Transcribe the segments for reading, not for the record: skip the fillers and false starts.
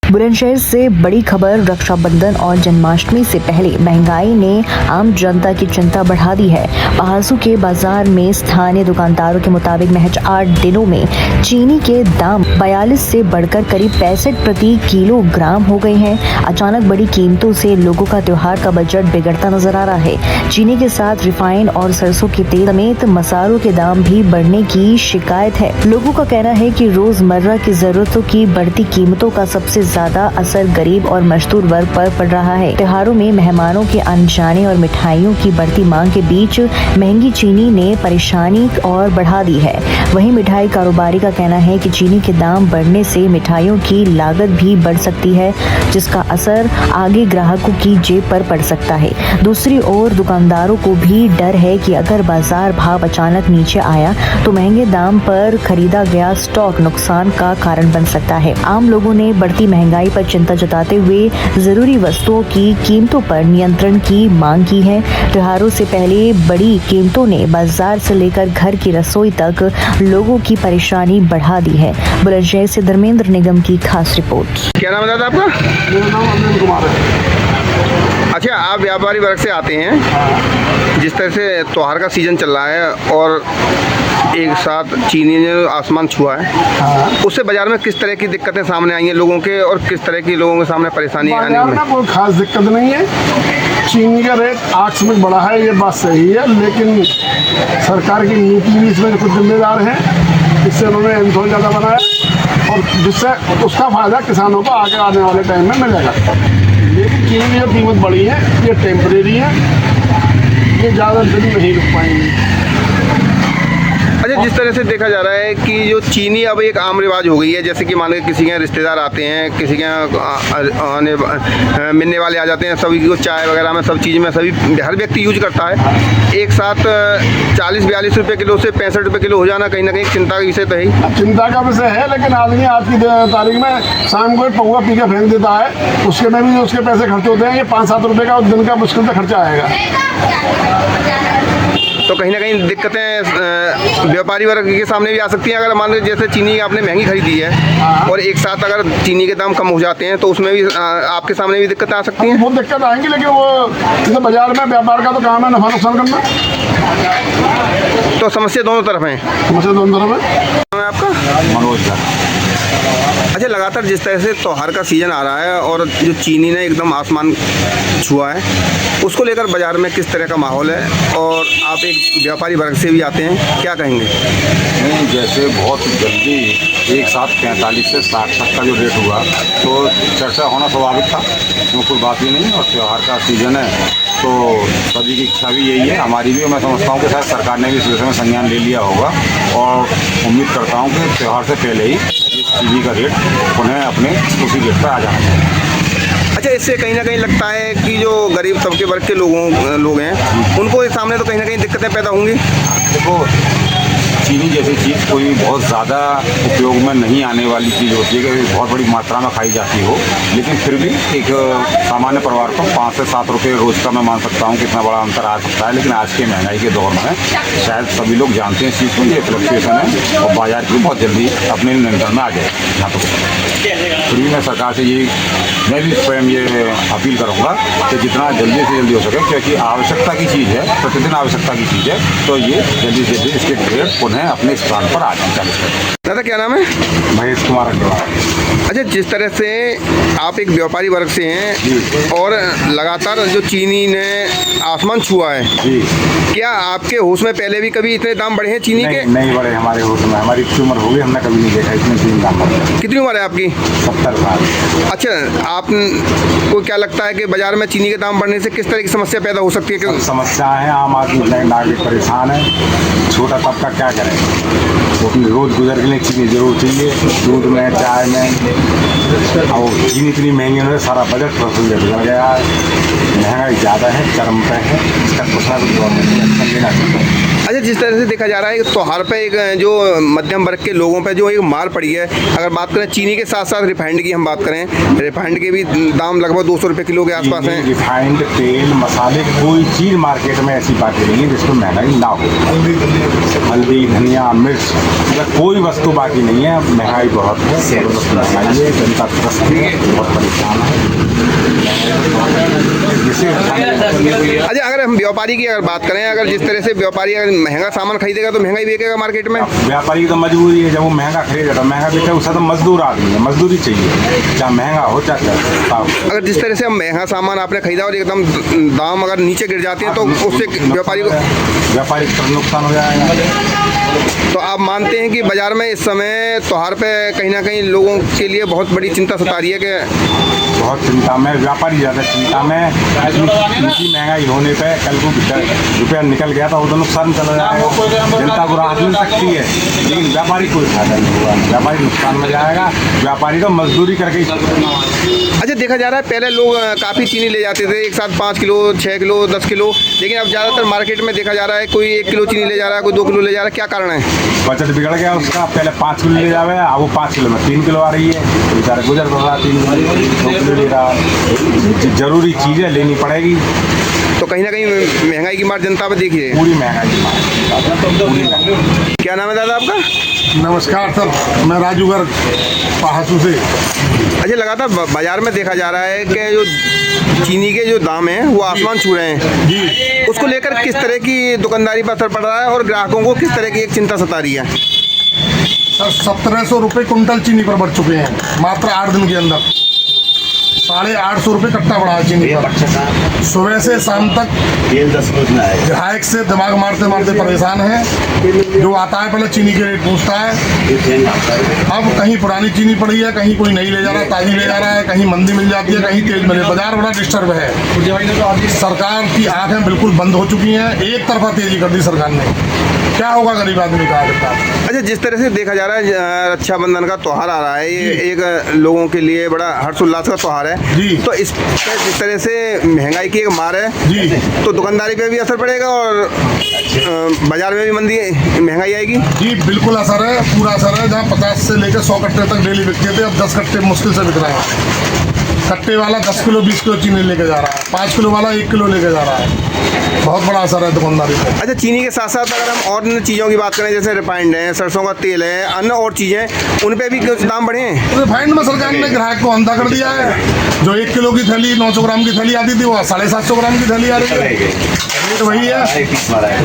बुलंदशहर से बड़ी खबर। रक्षाबंधन और जन्माष्टमी से पहले महंगाई ने आम जनता की चिंता बढ़ा दी है। पहासू के बाजार में स्थानीय दुकानदारों के मुताबिक महज 8 दिनों में चीनी के दाम 42 से बढ़कर करीब 65 प्रति किलोग्राम हो गए हैं। अचानक बड़ी कीमतों से लोगों का त्योहार का बजट बिगड़ता नजर आ रहा है। चीनी के साथ रिफाइंड और सरसों के तेल समेत मसालों के दाम भी बढ़ने की शिकायत है। लोगों का कहना है कि रोजमर्रा की जरूरतों की बढ़ती कीमतों का सबसे ज्यादा असर गरीब और मजदूर वर्ग पर पड़ रहा है। त्योहारों में मेहमानों के आने जाने और मिठाइयों की बढ़ती मांग के बीच महंगी चीनी ने परेशानी और बढ़ा दी है। वहीं मिठाई कारोबारी का कहना है कि चीनी के दाम बढ़ने से मिठाइयों की लागत भी बढ़ सकती है, जिसका असर आगे ग्राहकों की जेब पर पड़ सकता है। दूसरी ओर दुकानदारों को भी डर है कि अगर बाजार भाव अचानक नीचे आया तो महंगे दाम पर खरीदा गया स्टॉक नुकसान का कारण बन सकता है। आम लोगों ने बढ़ती महंगाई पर चिंता जताते हुए जरूरी वस्तुओं की कीमतों पर नियंत्रण की मांग की है। त्योहारों से पहले बड़ी कीमतों ने बाजार से लेकर घर की रसोई तक लोगों की परेशानी बढ़ा दी है। बुलंदशहर से धर्मेंद्र निगम की खास रिपोर्ट। क्या नाम है दादा आपका? मेरा नाम अनिल कुमार है। अच्छा, आप व्यापारी वर्ग से आते हैं। जिस तरह से त्योहार का सीजन चल रहा है और एक साथ चीनी ने आसमान छुआ है, उससे बाजार में किस तरह की दिक्कतें सामने आई हैं लोगों के, और किस तरह की लोगों के सामने परेशानी आने बाजार में कोई खास दिक्कत नहीं है। चीनी का रेट आकस्मिक बढ़ा है, ये बात सही है, लेकिन सरकार की नीति भी इसमें कुछ जिम्मेदार है। इससे उन्होंने इंधन ज़्यादा बनाया और जिससे उसका फायदा किसानों को आगे आने वाले टाइम में मिलेगा। लेकिन चीनी की जो कीमत बढ़ी है ये टेम्परेरी है, ये ज़्यादा दिन नहीं रुक पाएंगी। अच्छा, जिस तरह से देखा जा रहा है कि जो चीनी अब एक आम रिवाज हो गई है, जैसे कि मान के किसी के यहाँ रिश्तेदार आते हैं, किसी के यहाँ मिलने वाले आ जाते हैं, सभी को चाय वगैरह में सब चीज़ में सभी हर व्यक्ति यूज करता है। एक साथ 40-42 रुपये किलो से 65 रुपये किलो हो जाना कहीं ना कहीं चिंता का विषय तो है। चिंता का विषय है, लेकिन आदमी आज की तारीख में शाम को एक पौवा पी के फेंक देता है, उसके में भी उसके पैसे खर्च होते हैं। ये 5-7 रुपये का दिन का मुश्किल से खर्चा आएगा। तो कहीं ना कहीं दिक्कतें व्यापारी वर्ग के सामने भी आ सकती हैं। अगर मान लो जैसे चीनी आपने महंगी खरीदी है और एक साथ अगर चीनी के दाम कम हो जाते हैं तो उसमें भी आपके सामने भी दिक्कतें आ सकती हैं। बहुत दिक्कत आएंगी, लेकिन वो जैसे बाजार में व्यापार का तो काम है नफा नुकसान करना। तो समस्या दोनों तरफ है। समस्या दोनों तरफ है। आपका मनोज। अच्छा, लगातार जिस तरह से त्योहार का सीजन आ रहा है और जो चीनी ने एकदम आसमान छुआ है, उसको लेकर बाजार में किस तरह का माहौल है, और आप एक व्यापारी वर्ग से भी आते हैं, क्या कहेंगे? नहीं, जैसे बहुत जल्दी एक साथ 45 से 60 तक का जो रेट हुआ तो चर्चा होना स्वाभाविक था, इसमें कोई बात ही नहीं। और त्यौहार का सीजन है तो सभी की इच्छा भी यही है, हमारी भी। मैं समझता हूँ कि शायद सरकार ने भी इस विषय में संज्ञान ले लिया होगा, और उम्मीद करता हूँ कि त्यौहार से पहले ही इस चीनी का रेट उन्हें अपने उसी रेट पर आ जाना चाहिए। अच्छा, इससे कहीं ना कहीं लगता है कि जो गरीब तबके वर्ग के लोग हैं, उनको इस सामने तो कहीं ना कहीं दिक्कतें पैदा होंगी। देखो, चीनी जैसी चीज़ कोई बहुत ज़्यादा उपयोग में नहीं आने वाली चीज़ होती है कि बहुत बड़ी मात्रा में खाई जाती हो, लेकिन फिर भी एक सामान्य परिवार को 5 से 7 रुपये रोज़ का मैं मान सकता हूँ कितना बड़ा अंतर आ सकता है। लेकिन आज के महंगाई के दौर में शायद सभी लोग जानते हैं इस चीज़ को, ये फ्लक्चुएशन है और बाजार की बहुत जल्दी अपने नियंत्रण में आ जाए। यहाँ तो फिर भी मैं सरकार से मैं भी स्वयं ये अपील करूँगा कि जितना जल्दी से जल्दी हो सके, क्योंकि आवश्यकता की चीज़ है, प्रतिदिन आवश्यकता की चीज़ है, तो ये जल्दी से जल्दी इसके रेट पुनः अपने स्थान पर आ जाए। दादा, क्या नाम है? महेश कुमार अग्रवाल। अच्छा, जिस तरह से आप एक व्यापारी वर्ग से हैं और लगातार जो चीनी ने आसमान छुआ है, क्या आपके होश में पहले भी कभी इतने दाम बढ़े हैं चीनी के? नहीं बढ़े हमारे होश में। हमारी इतनी उम्र हो गई, हमने कभी नहीं देखा इतने चीनी दाम बढ़े। कितनी उम्र है आपकी? 70 साल। अच्छा, आपको क्या लगता है कि बाजार में चीनी के दाम बढ़ने से किस तरह की समस्या पैदा हो सकती है? समस्या है, आम आदमी नागरिक परेशान है, छोटा तबका क्या करे, वो अपनी रोज़ गुजर के लिए चीनी जरूर चाहिए, दूध में, चाय में। और चीनी इतनी महंगी होने से सारा बजट बिगड़ गया है। महंगाई ज़्यादा है, चरम पे है, इसका कुछ ना कुछ गवर्नमेंट को एक्शन लेना चाहिए। अच्छा, जिस तरह से देखा जा रहा है त्योहार पे एक जो मध्यम वर्ग के लोगों पे जो एक मार पड़ी है, अगर बात करें चीनी के साथ साथ रिफाइंड की हम बात करें, रिफाइंड के भी दाम लगभग 200 रुपये किलो के आसपास हैं। रिफाइंड तेल मसाले कोई चीज़ मार्केट में ऐसी बाकी नहीं है जिसमें महंगाई ना हो। हल्दी धनिया मिर्च मतलब कोई वस्तु बाकी नहीं है, महंगाई बहुत है, जबरदस्त महंगाई है, जनता त्रस्त है, बहुत परेशान है। अच्छा, अगर हम व्यापारी की अगर बात करें, अगर जिस तरह से व्यापारी अगर महंगा सामान खरीदेगा तो महंगाई बिकेगा मार्केट में। व्यापारी की तो मजबूरी है, जब वो महंगा खरीदेगा तो महंगा बिके, उसका तो मजदूर आदमी है, मजदूरी चाहिए, चाहे महंगा हो चाहे अगर जिस तरह से हम महंगा सामान आपने खरीदा और एकदम दाम अगर नीचे गिर जाते हैं तो उससे व्यापारी को नुकसान हो जाएगा। तो आप मानते हैं कि बाजार में इस समय त्योहार पे कहीं ना कहीं लोगों के लिए बहुत बड़ी चिंता सता रही है कि बहुत चिंता में व्यापारी ज़्यादा चिंता में, इतनी महंगाई होने पे कल को रुपया निकल गया तो वो तो नुकसान चला जाएगा, जनता को राहत मिल सकती है लेकिन व्यापारी कोई फायदा नहीं हुआ, व्यापारी नुकसान में जाएगा, व्यापारी तो मजदूरी करके ही। अच्छा, देखा जा रहा है पहले लोग काफ़ी चीनी ले जाते थे एक साथ 5 किलो 6 किलो 10 किलो, लेकिन अब ज़्यादातर मार्केट में देखा जा रहा है कोई 1 किलो चीनी ले जा रहा है, कोई 2 किलो ले जा रहा है, क्या कारण है? बजट बिगड़ गया उसका, पहले 5 किलो ले जावे, अब वो 5 किलो में 3 किलो आ रही है, बेचारा गुजर रहा है 3 किलो 2 किलो ले रहा है। जरूरी चीज़ें लेनी पड़ेगी तो कहीं ना कहीं महंगाई की मार जनता पर देखिए, पूरी महंगाई की मार। क्या नाम है दादा आपका? नमस्कार सर, मैं राजू गर्ग पहासू से। अच्छा, लगातार बाजार में देखा जा रहा है कि जो चीनी के जो दाम हैं वो आसमान छू रहे हैं जी, उसको लेकर किस तरह की दुकानदारी पर असर पड़ रहा है और ग्राहकों को किस तरह की एक चिंता सता रही है? सर 1700 रुपये कुंटल चीनी पर बढ़ चुके हैं मात्र 8 दिन के अंदर। 850 रुपये कट्टा बढ़ा है चीनी पर। सुबह से शाम तक ग्राहक से दिमाग मारते मारते परेशान है। जो आता है पहले चीनी के रेट पूछता है, अब कहीं पुरानी चीनी पड़ी है, कहीं कोई नई ले जा रहा है, ताज़ी ले जा रहा है, कहीं मंदी मिल जाती है, कहीं तेज मिले। बाजार बड़ा डिस्टर्ब है। सरकार की आंखें बिल्कुल बंद हो चुकी हैं, एक तरफा तेजी कर दी सरकार ने। क्या होगा गरीब आदमी का? अच्छा, जिस तरह से देखा जा रहा है रक्षाबंधन का त्यौहार आ रहा है, ये एक लोगों के लिए बड़ा हर्षोल्लास का त्यौहार है जी। तो इस तरह से महंगाई की एक मार है जी, तो दुकानदारी पे भी असर पड़ेगा और बाजार में भी मंदी महंगाई आएगी। जी बिल्कुल असर है, पूरा असर है। जहाँ 50 से लेकर 100 कट्टे तक डेली बिकते थे, अब 10 कट्टे मुश्किल से बिक रहे हैं। कट्टे वाला 10 किलो 20 किलो चीनी लेके जा रहा है, 5 किलो वाला 1 किलो लेके जा रहा है। बहुत बड़ा असर है दुकानदारी पे। अच्छा, चीनी के साथ साथ अगर हम और अन्य चीज़ों की बात करें, जैसे रिफाइंड है, सरसों का तेल है, अन्य और चीज़ें, उन पे भी कुछ दाम बढ़े हैं? रिफाइंड में सरकार ने ग्राहक को अंधा कर दिया है। जो 1 किलो की थैली 900 ग्राम की थैली आती थी, वो 750 ग्राम की थैली आ रही है। रेट वही है,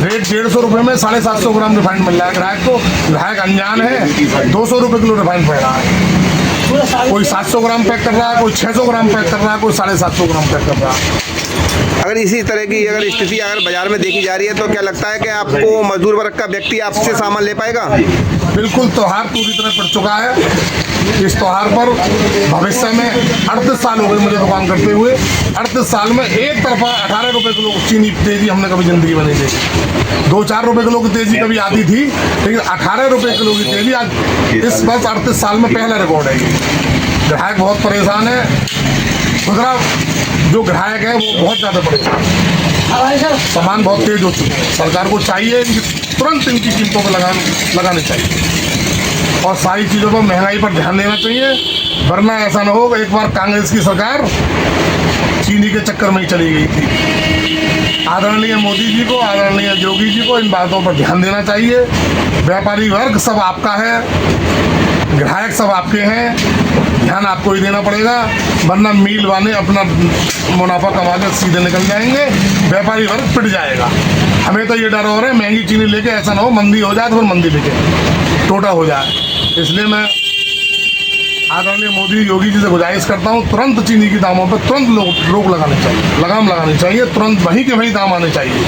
रेट 150 रुपये में 750 ग्राम रिफाइंड मिल रहा है ग्राहक को। ग्राहक अनजान है, 200 रुपये किलो रिफाइंड पड़ रहा है। कोई 700 ग्राम पैक कर रहा है, कोई 600 ग्राम पैक कर रहा है, कोई 750 ग्राम पैक कर रहा है। अगर इसी तरह की अगर स्थिति अगर बाजार में देखी जा रही है तो क्या लगता है कि आपको मजदूर वर्ग का व्यक्ति आपसे सामान ले पाएगा? बिल्कुल, त्यौहार पूरी तरह पड़ चुका है। इस त्यौहार पर भविष्य में 38 साल हो गए मुझे दुकान करते हुए। 38 साल में एक तरफा 18 रुपये किलो चीनी तेजी हमने कभी ज़िंदगी में नहीं देखी। 2-4 रुपये किलो की तेजी कभी आती थी, लेकिन 18 रुपये किलो की तेजी आज इस वर्ष 38 साल में पहला रिकॉर्ड है। ग्राहक बहुत परेशान है, खुदरा जो ग्राहक है वो बहुत ज़्यादा परेशान है। सामान बहुत तेज हो चुके हैं। सरकार को चाहिए कि तुरंत इनकी कीमतों पर लगाने चाहिए और सारी चीज़ों पर महंगाई पर ध्यान देना चाहिए, वरना ऐसा ना हो एक बार कांग्रेस की सरकार चीनी के चक्कर में ही चली गई थी। आदरणीय मोदी जी को, आदरणीय योगी जी को इन बातों पर ध्यान देना चाहिए। व्यापारी वर्ग सब आपका है, ग्राहक सब आपके हैं, ध्यान आपको ही देना पड़ेगा, वरना मील वाले अपना मुनाफा कमा के सीधे निकल जाएंगे, व्यापारी वर्ग पिट जाएगा। हमें तो ये डर हो रहा है महंगी चीनी लेके ऐसा ना हो मंदी हो जाए तो फिर मंदी बिके, टोटा हो जाए। इसलिए मैं आदरणीय मोदी योगी जी से गुजारिश करता हूँ, तुरंत चीनी की दामों पर तुरंत रोक लगानी चाहिए, लगाम लगानी चाहिए, तुरंत वहीं के वहीं दाम आने चाहिए।